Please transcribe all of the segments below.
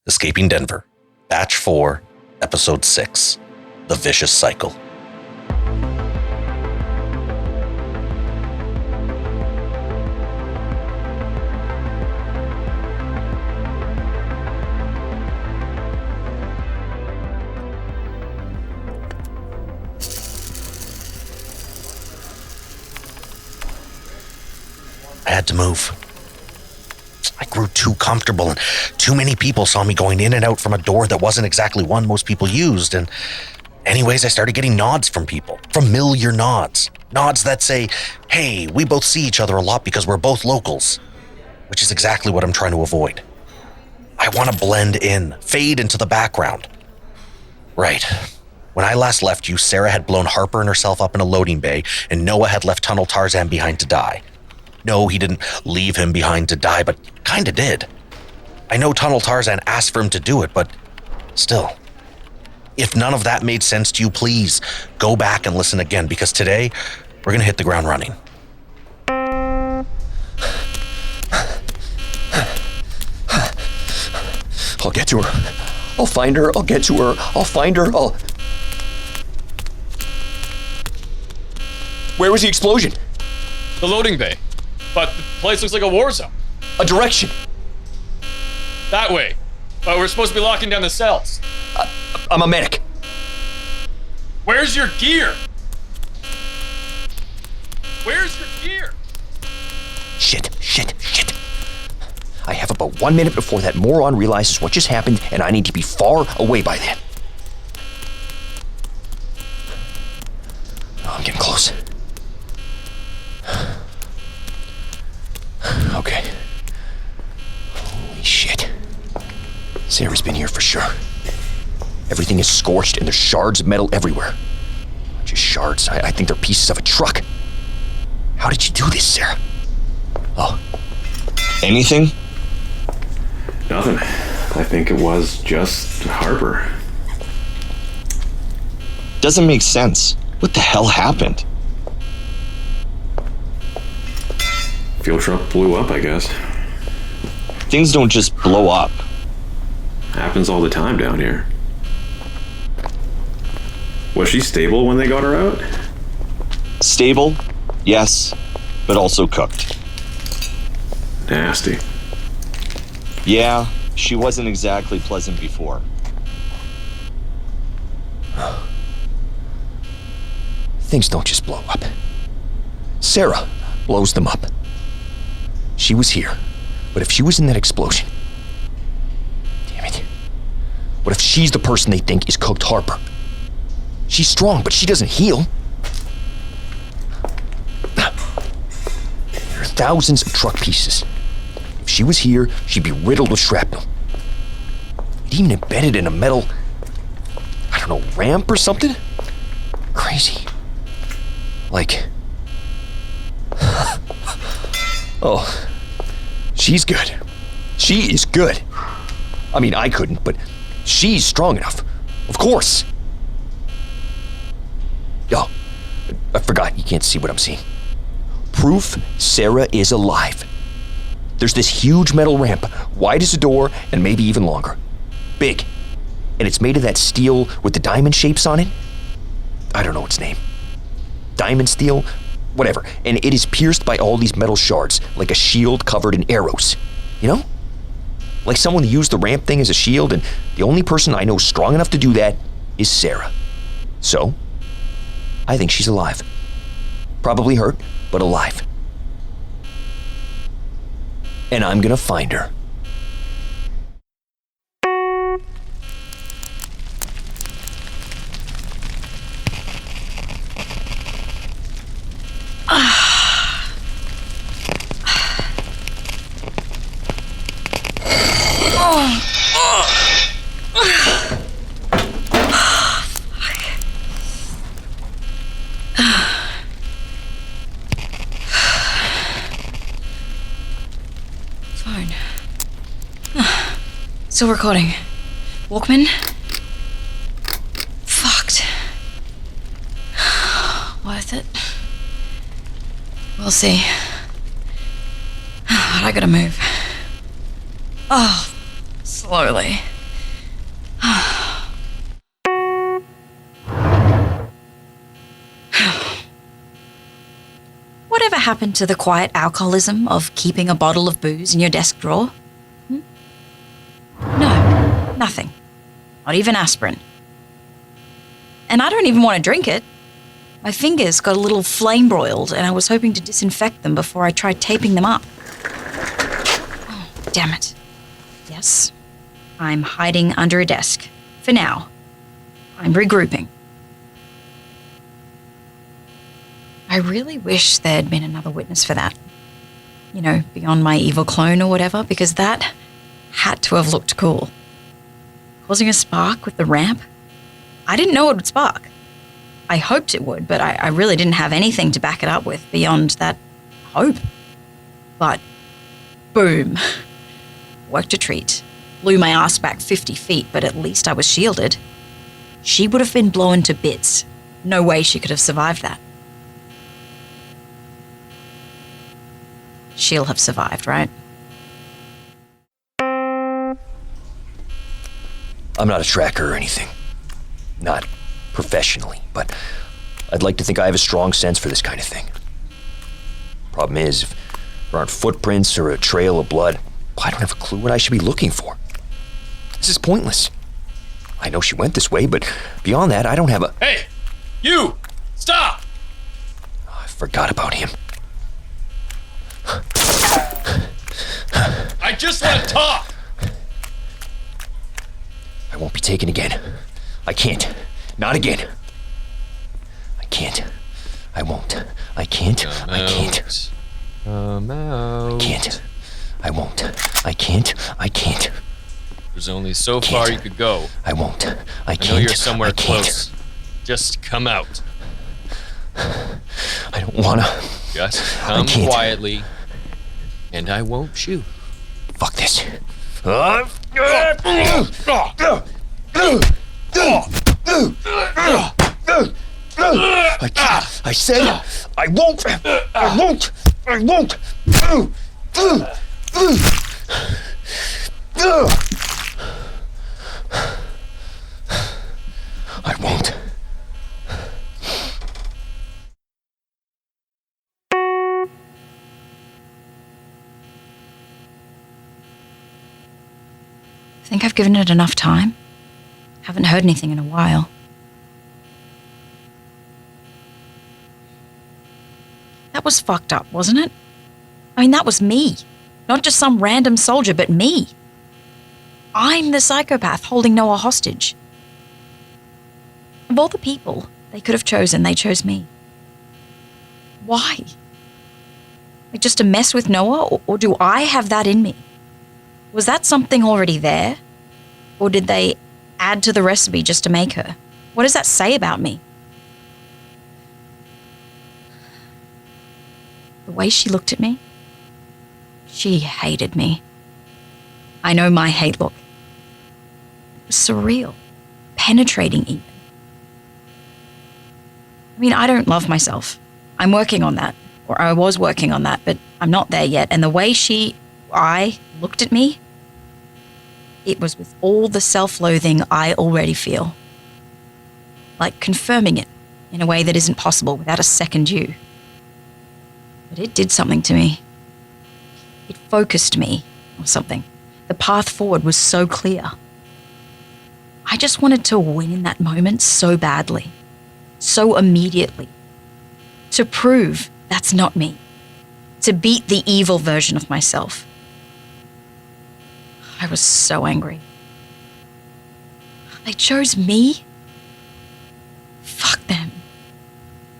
Escaping Denver, Batch 4, Episode 6, The Vicious Cycle. I had to move. I grew too comfortable and too many people saw me going in and out from a door that wasn't exactly one most people used. And anyways, I started getting nods from people. Familiar nods. Nods that say, hey, we both see each other a lot because we're both locals. Which is exactly what I'm trying to avoid. I want to blend in, fade into the background. Right. When I last left you, Sara had blown Harper and herself up in a loading bay, and Noah had left Tunnel Tarzan behind to die. No, he didn't leave him behind to die, but kinda did. I know Tunnel Tarzan asked for him to do it, but still. If none of that made sense to you, please go back and listen again, because today we're gonna hit the ground running. I'll get to her. I'll find her. I'll get to her. I'll find her. Where was the explosion? The loading bay. But the place looks like a war zone. A direction. That way. But we're supposed to be locking down the cells. I'm a medic. Where's your gear? Where's your gear? Shit. I have about 1 minute before that moron realizes what just happened, and I need to be far away by then. Oh, I'm getting close. Okay. Holy shit. Sara's been here for sure. Everything is scorched and there's shards of metal everywhere. Just shards. I think they're pieces of a truck. How did you do this, Sara? Oh. Anything? Nothing. I think it was just Harper. Doesn't make sense. What the hell happened? Fuel truck blew up, I guess. Things don't just blow up. Happens all the time down here. Was she stable when they got her out? Stable, yes, but also cooked. Nasty. Yeah, she wasn't exactly pleasant before. Things don't just blow up. Sara blows them up. She was here, but if she was in that explosion... Damn it. What if she's the person they think is cooked Harper? She's strong, but she doesn't heal. There are thousands of truck pieces. If she was here, she'd be riddled with shrapnel. Even embedded in a metal, I don't know, ramp or something? Crazy. Like... Oh, she's good. She is good. I mean, I couldn't, but she's strong enough. Of course. Oh, I forgot. You can't see what I'm seeing. Proof Sara is alive. There's this huge metal ramp, wide as a door and maybe even longer. Big. And it's made of that steel with the diamond shapes on it. I don't know its name. Diamond steel? Whatever, and it is pierced by all these metal shards, like a shield covered in arrows. You know? Like someone used the ramp thing as a shield, and the only person I know strong enough to do that is Sara. So, I think she's alive. Probably hurt, but alive. And I'm gonna find her. Phone. Still recording. Walkman? Fucked. Worth it? We'll see. But I gotta move. Oh, slowly. happened to the quiet alcoholism of keeping a bottle of booze in your desk drawer? No, nothing. Not even aspirin. And I don't even want to drink it. My fingers got a little flame broiled and I was hoping to disinfect them before I tried taping them up. Oh, damn it. Yes, I'm hiding under a desk. For now. I'm regrouping. I really wish there'd been another witness for that. You know, beyond my evil clone or whatever, because that had to have looked cool. Causing a spark with the ramp? I didn't know it would spark. I hoped it would, but I really didn't have anything to back it up with beyond that hope. But, boom. Worked a treat. Blew my ass back 50 feet, but at least I was shielded. She would have been blown to bits. No way she could have survived that. She'll have survived, right? I'm not a tracker or anything. Not professionally, but I'd like to think I have a strong sense for this kind of thing. Problem is, if there aren't footprints or a trail of blood, I don't have a clue what I should be looking for. This is pointless. I know she went this way, but beyond that, I don't have a... Hey! You! Stop! I forgot about him. I just want to talk! I won't be taken again. I can't. Not again. I can't. I won't. I can't. I can't. Come out. I can't. I won't. I can't. I can't. There's only so far you could go. I won't. I can't. I know you're somewhere I can't. close. Just come out. I don't wanna. Just come can't. quietly, and I won't shoot. Fuck this. I can't. I said I won't. I won't. I won't. I won't. I think I've given it enough time. Haven't heard anything in a while. That was fucked up, wasn't it? I mean, that was me. Not just some random soldier, but me. I'm the psychopath holding Noah hostage. Of all the people they could have chosen, they chose me. Why? Like just to mess with Noah, or do I have that in me? Was that something already there? Or did they add to the recipe just to make her? What does that say about me? The way she looked at me, she hated me. I know my hate look. It was surreal, penetrating even. I mean, I don't love myself. I'm working on that, or I was working on that, but I'm not there yet. And the way I looked at me, it was with all the self-loathing I already feel. Like confirming it in a way that isn't possible without a second you. But it did something to me. It focused me or something. The path forward was so clear. I just wanted to win in that moment so badly, so immediately. To prove that's not me. To beat the evil version of myself. I was so angry. They chose me? Fuck them.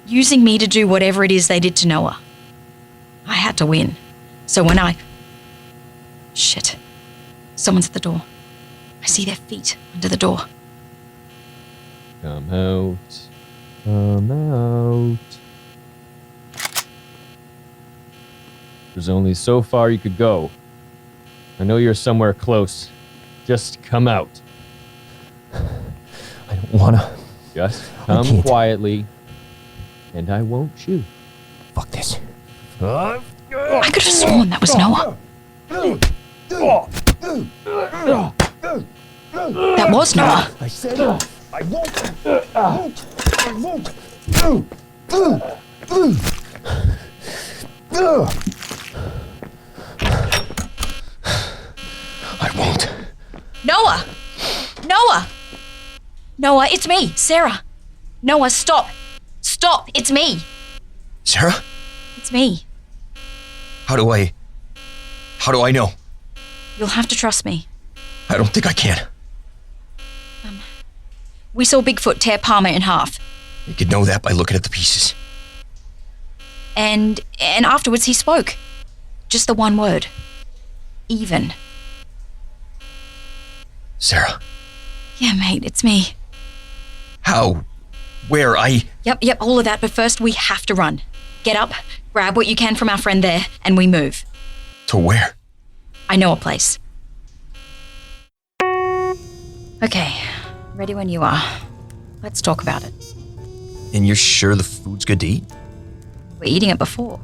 Using me to do whatever it is they did to Noah. I had to win. So when Shit. Someone's at the door. I see their feet under the door. Come out. Come out. There's only so far you could go. I know you're somewhere close. Just come out. I don't wanna. Just come quietly, and I won't shoot. Fuck this. I could have sworn that was Noah. That was Noah. I said I won't. I won't. I won't. I won't. Noah! Noah! Noah, it's me, Sara. Noah, stop. Stop, it's me. Sara? It's me. How do I know? You'll have to trust me. I don't think I can. We saw Bigfoot tear Palmer in half. You could know that by looking at the pieces. And afterwards he spoke. Just the one word. Even. Sara. Yeah, mate, it's me. How? Where? Yep, all of that, but first we have to run. Get up, grab what you can from our friend there, and we move. To where? I know a place. Okay, ready when you are. Let's talk about it. And you're sure the food's good to eat? We're eating it before.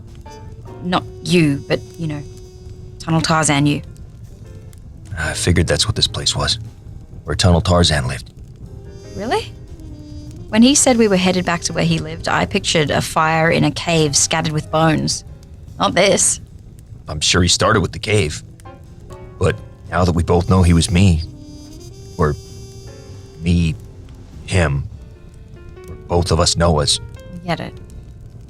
Not you, but, Tunnel Tarzan you. I figured that's what this place was. Where Tunnel Tarzan lived. Really? When he said we were headed back to where he lived, I pictured a fire in a cave scattered with bones. Not this. I'm sure he started with the cave. But now that we both know he was me, or me, him, or both of us know us, We get it.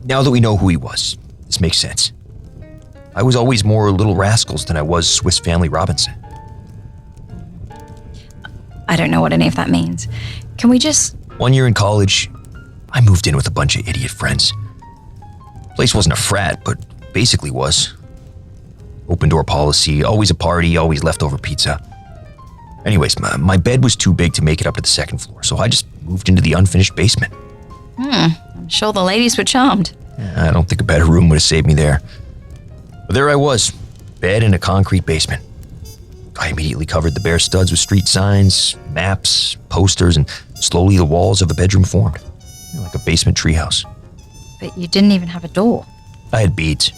now that we know who he was, this makes sense. I was always more Little Rascals than I was Swiss Family Robinson. I don't know what any of that means. Can we just... 1 year in college, I moved in with a bunch of idiot friends. Place wasn't a frat, but basically was. Open door policy, always a party, always leftover pizza. Anyways, my bed was too big to make it up to the second floor, so I just moved into the unfinished basement. I'm sure the ladies were charmed. I don't think a better room would have saved me there. But there I was, bed in a concrete basement. I immediately covered the bare studs with street signs, maps, posters, and slowly the walls of the bedroom formed, like a basement treehouse. But you didn't even have a door. I had beads.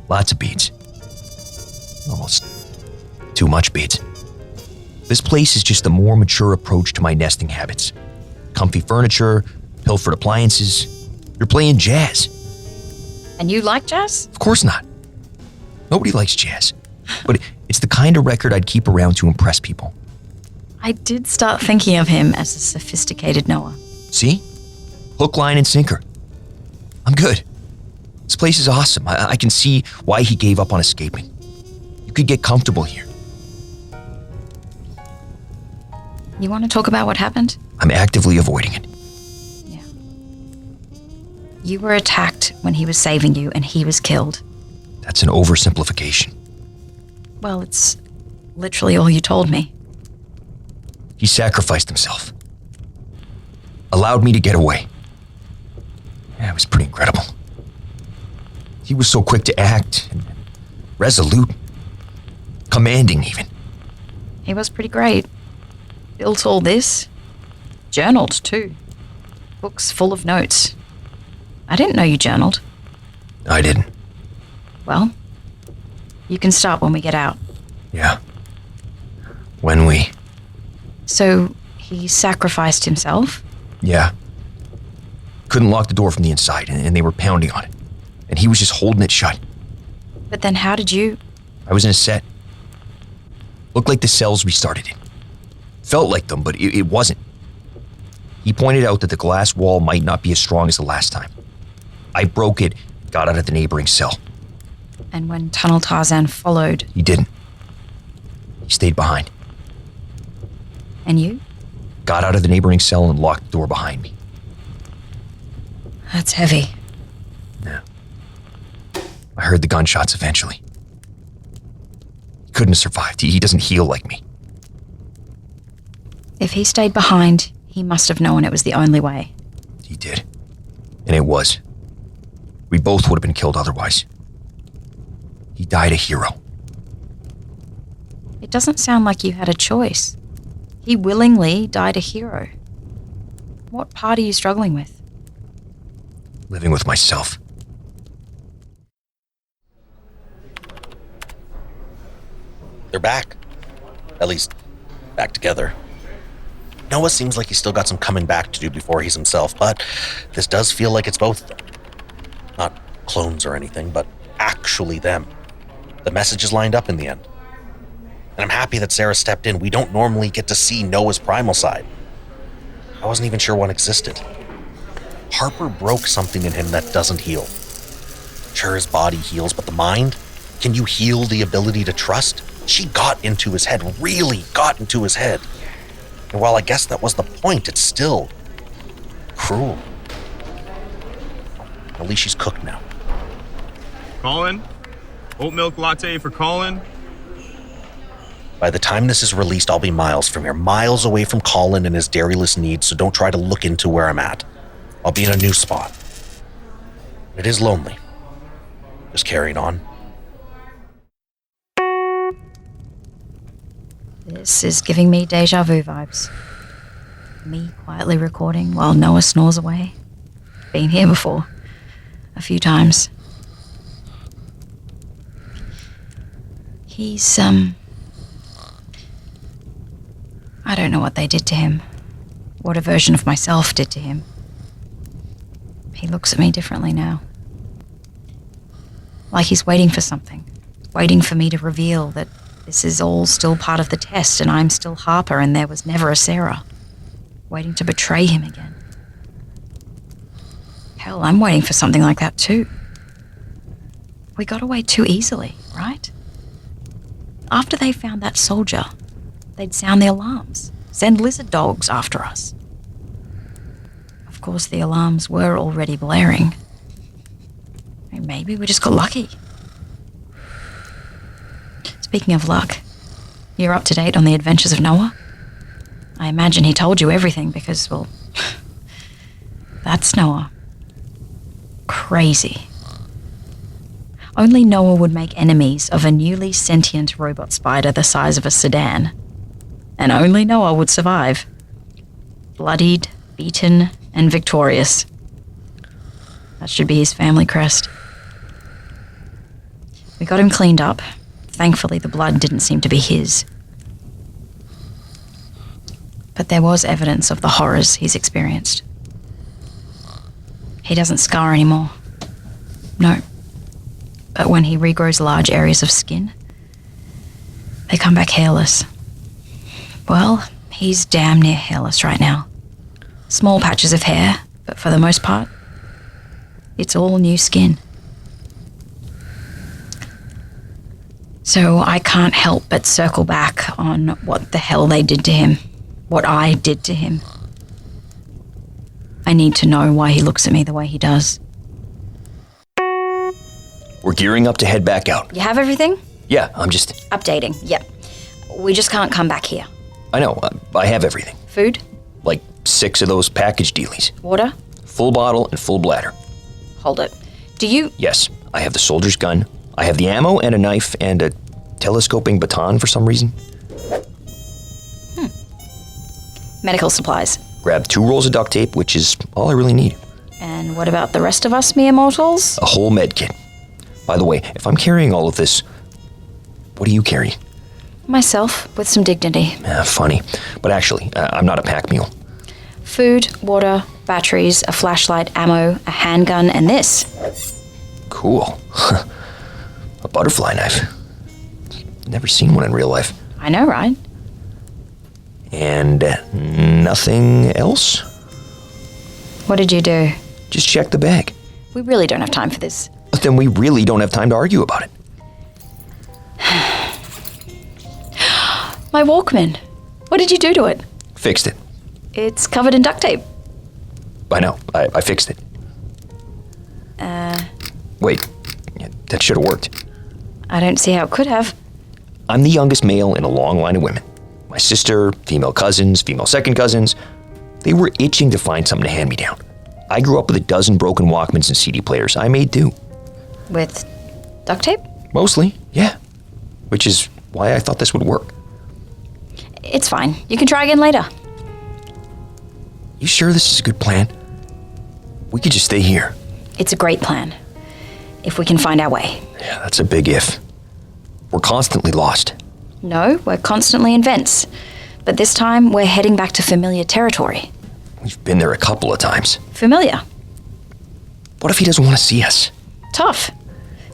Lots of beads. Almost too much beads. This place is just a more mature approach to my nesting habits. Comfy furniture, pilfered appliances. You're playing jazz. And you like jazz? Of course not. Nobody likes jazz. But it's the kind of record I'd keep around to impress people. I did start thinking of him as a sophisticated Noah. See? Hook, line, and sinker. I'm good. This place is awesome. I can see why he gave up on escaping. You could get comfortable here. You want to talk about what happened? I'm actively avoiding it. Yeah. You were attacked when he was saving you, and he was killed. That's an oversimplification. Well, it's literally all you told me. He sacrificed himself. Allowed me to get away. Yeah, it was pretty incredible. He was so quick to act, and resolute, commanding even. He was pretty great. Built all this. Journaled, too. Books full of notes. I didn't know you journaled. I didn't. Well, you can start when we get out. Yeah. When we... So, he sacrificed himself? Yeah. Couldn't lock the door from the inside, and they were pounding on it. And he was just holding it shut. But then how did you... I was in a set. Looked like the cells we started in. Felt like them, but it wasn't. He pointed out that the glass wall might not be as strong as the last time. I broke it, got out of the neighboring cell. And when Tunnel Tarzan followed... He didn't. He stayed behind. And you? Got out of the neighboring cell and locked the door behind me. That's heavy. Yeah. I heard the gunshots eventually. He couldn't have survived. He doesn't heal like me. If he stayed behind, he must have known it was the only way. He did. And it was. We both would have been killed otherwise. He died a hero. It doesn't sound like you had a choice. He willingly died a hero. What part are you struggling with? Living with myself. They're back. At least, back together. Noah seems like he's still got some coming back to do before he's himself, but this does feel like it's both of them. Not clones or anything, but actually them. The messages lined up in the end. And I'm happy that Sara stepped in. We don't normally get to see Noah's primal side. I wasn't even sure one existed. Harper broke something in him that doesn't heal. Sure, his body heals, but the mind? Can you heal the ability to trust? She got into his head, really got into his head. And while I guess that was the point, it's still cruel. At least she's cooked now. Colin? Oat milk latte for Colin? By the time this is released, I'll be miles from here, miles away from Colin and his dairyless needs, so don't try to look into where I'm at. I'll be in a new spot. It is lonely. Just carrying on. This is giving me deja vu vibes. Me quietly recording while Noah snores away. Been here before. A few times. He's, I don't know what they did to him. What a version of myself did to him. He looks at me differently now. Like he's waiting for something. Waiting for me to reveal that this is all still part of the test and I'm still Harper and there was never a Sara. Waiting to betray him again. Hell, I'm waiting for something like that too. We got away too easily, right? After they found that soldier, they'd sound the alarms, send lizard dogs after us. Of course, the alarms were already blaring. Maybe we just got lucky. Speaking of luck, you're up to date on the adventures of Noah? I imagine he told you everything because, well, that's Noah. Crazy. Only Noah would make enemies of a newly sentient robot spider the size of a sedan. And only Noah would survive. Bloodied, beaten, and victorious. That should be his family crest. We got him cleaned up. Thankfully, the blood didn't seem to be his. But there was evidence of the horrors he's experienced. He doesn't scar anymore. No. But when he regrows large areas of skin, they come back hairless. Well, he's damn near hairless right now. Small patches of hair, but for the most part, it's all new skin. So I can't help but circle back on what the hell they did to him. What I did to him. I need to know why he looks at me the way he does. We're gearing up to head back out. You have everything? Yeah, I'm just... Updating, yep. We just can't come back here. I know, I have everything. Food? Like 6 of those package dealies. Water? Full bottle and full bladder. Hold it. Do you... Yes, I have the soldier's gun. I have the ammo and a knife and a telescoping baton for some reason. Medical supplies. Grab 2 rolls of duct tape, which is all I really need. And what about the rest of us mere mortals? A whole med kit. By the way, if I'm carrying all of this, what do you carry? Myself, with some dignity. Funny. But actually, I'm not a pack mule. Food, water, batteries, a flashlight, ammo, a handgun, and this. Cool. A butterfly knife. Never seen one in real life. I know, right? And nothing else? What did you do? Just check the bag. We really don't have time for this. But then we really don't have time to argue about it. My Walkman. What did you do to it? Fixed it. It's covered in duct tape. I know. I fixed it. Wait. Yeah, that should have worked. I don't see how it could have. I'm the youngest male in a long line of women. My sister, female cousins, female second cousins, they were itching to find something to hand me down. I grew up with a dozen broken Walkmans and CD players. I made do. With duct tape? Mostly, yeah. Which is why I thought this would work. It's fine. You can try again later. You sure this is a good plan? We could just stay here. It's a great plan. If we can find our way. Yeah, that's a big if. We're constantly lost. No, we're constantly in vents. But this time, we're heading back to familiar territory. We've been there a couple of times. Familiar. What if he doesn't want to see us? Tough.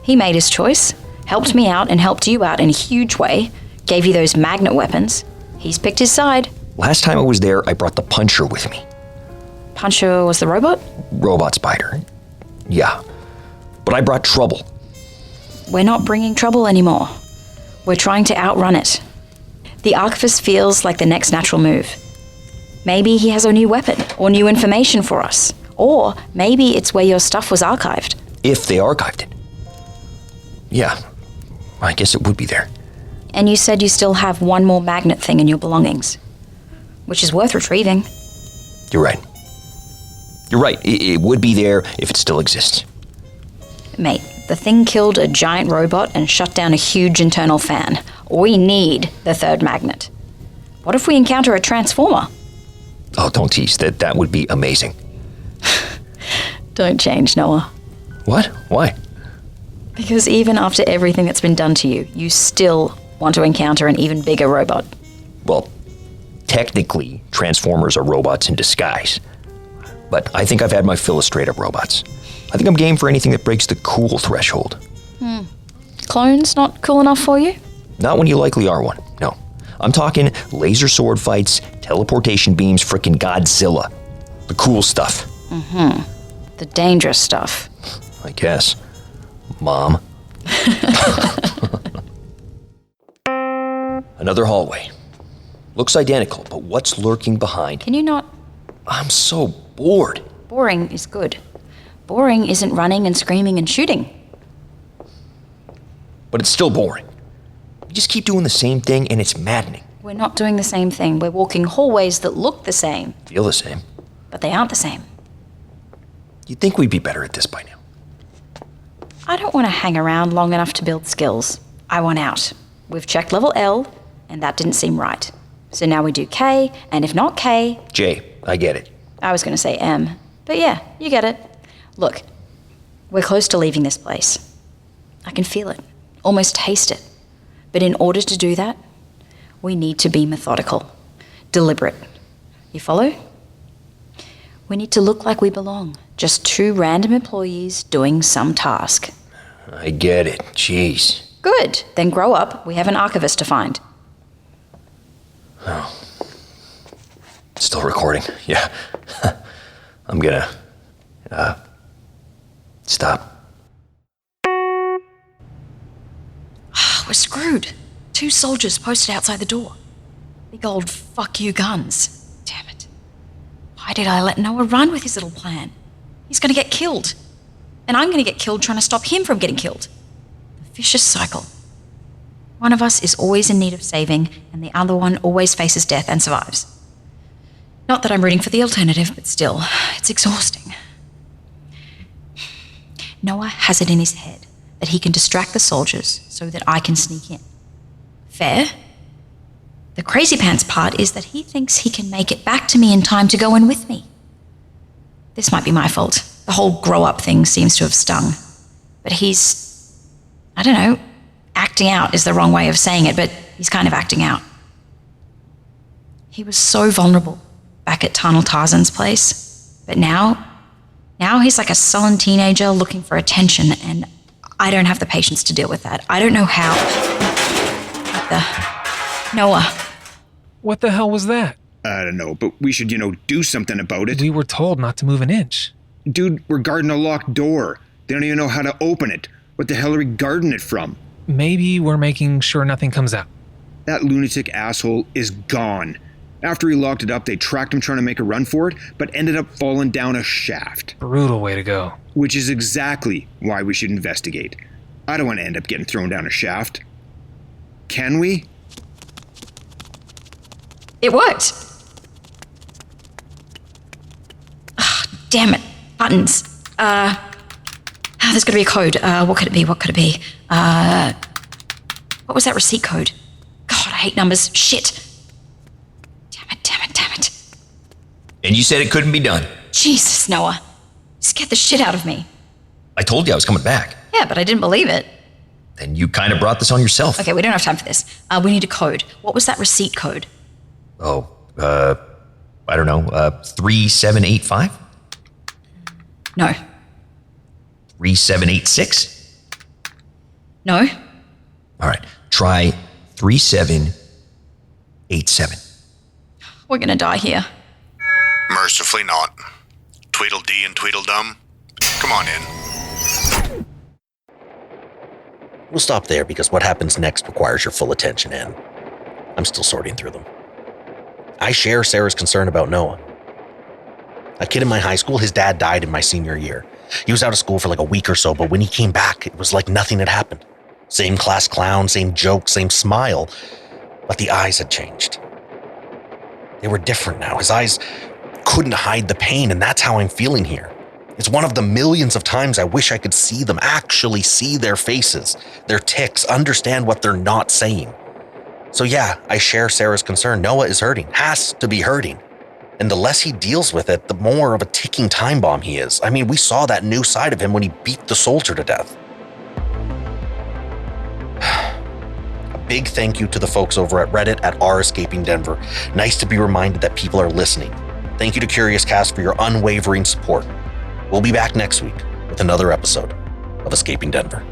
He made his choice, helped me out and helped you out in a huge way, gave you those magnet weapons. He's picked his side. Last time I was there, I brought the puncher with me. Puncher was the robot? Robot spider. Yeah. But I brought trouble. We're not bringing trouble anymore. We're trying to outrun it. The Archivist feels like the next natural move. Maybe he has a new weapon or new information for us. Or maybe it's where your stuff was archived. If they archived it. Yeah, I guess it would be there. And you said you still have one more magnet thing in your belongings, which is worth retrieving. You're right. You're right. It would be there if it still exists. Mate, the thing killed a giant robot and shut down a huge internal fan. We need the third magnet. What if we encounter a transformer? Oh, don't tease. That would be amazing. Don't change, Noah. What? Why? Because even after everything that's been done to you, you still want to encounter an even bigger robot. Well, technically, Transformers are robots in disguise. But I think I've had my fill of straight-up robots. I think I'm game for anything that breaks the cool threshold. Clones not cool enough for you? Not when you likely are one, no. I'm talking laser sword fights, teleportation beams, frickin' Godzilla. The cool stuff. The dangerous stuff. I guess. Mom. Another hallway. Looks identical, but what's lurking behind? Can you not? I'm so bored. Boring is good. Boring isn't running and screaming and shooting. But it's still boring. We just keep doing the same thing and it's maddening. We're not doing the same thing. We're walking hallways that look the same, Feel the same. but they aren't the same. You'd think we'd be better at this by now. I don't want to hang around long enough to build skills. I want out. We've checked level L, and that didn't seem right. So now we do K, and if not K, Jay, I get it. I was going to say M. But yeah, you get it. Look, we're close to leaving this place. I can feel it, almost taste it. But in order to do that, we need to be methodical, deliberate. You follow? We need to look like we belong. Just two random employees doing some task. I get it. Jeez. Good. Then grow up. We have an archivist to find. Still recording. Yeah. I'm gonna, stop. We're screwed. 2 soldiers posted outside the door. Big old fuck you guns. Damn it. Why did I let Noah run with his little plan? He's gonna get killed. And I'm gonna get killed trying to stop him from getting killed. The vicious cycle. One of us is always in need of saving, and the other one always faces death and survives. Not that I'm rooting for the alternative, but still, it's exhausting. Noah has it in his head that he can distract the soldiers so that I can sneak in. Fair? The crazy pants part is that he thinks he can make it back to me in time to go in with me. This might be my fault. The whole grow-up thing seems to have stung. But he's, I don't know, acting out is the wrong way of saying it, but he's kind of acting out. He was so vulnerable back at Tunnel Tarzan's place. But now he's like a sullen teenager looking for attention, and I don't have the patience to deal with that. I don't know how. Noah. What the hell was that? I don't know, but we should, do something about it. We were told not to move an inch. Dude, we're guarding a locked door. They don't even know how to open it. What the hell are we guarding it from? Maybe we're making sure nothing comes out. That lunatic asshole is gone. After he locked it up, they tracked him trying to make a run for it, but ended up falling down a shaft. Brutal way to go. Which is exactly why we should investigate. I don't want to end up getting thrown down a shaft. Can we? It worked. Damn it. Buttons. There's got to be a code. What could it be? What was that receipt code? God, I hate numbers. Shit. Damn it. And you said it couldn't be done. Jesus, Noah. You scared the shit out of me. I told you I was coming back. Yeah, but I didn't believe it. Then you kind of brought this on yourself. Okay, we don't have time for this. We need a code. What was that receipt code? Oh, I don't know, 3785? No. 3786? No. All right, try 3787. We're gonna die here. Mercifully not. Tweedledee and Tweedledum, come on in. We'll stop there because what happens next requires your full attention, and I'm still sorting through them. I share Sarah's concern about Noah. A kid in my high school, his dad died in my senior year. He was out of school for like a week or so, but when he came back, it was like nothing had happened. Same class clown, same joke, same smile, but the eyes had changed. They were different now. His eyes couldn't hide the pain, and that's how I'm feeling here. It's one of the millions of times I wish I could see them, actually see their faces, their tics, understand what they're not saying. So yeah, I share Sarah's concern. Noah is hurting, has to be hurting. And the less he deals with it, the more of a ticking time bomb he is. I mean, we saw that new side of him when he beat the soldier to death. A big thank you to the folks over at Reddit at @escapingdenver. Nice to be reminded that people are listening. Thank you to Curious Cast for your unwavering support. We'll be back next week with another episode of Escaping Denver.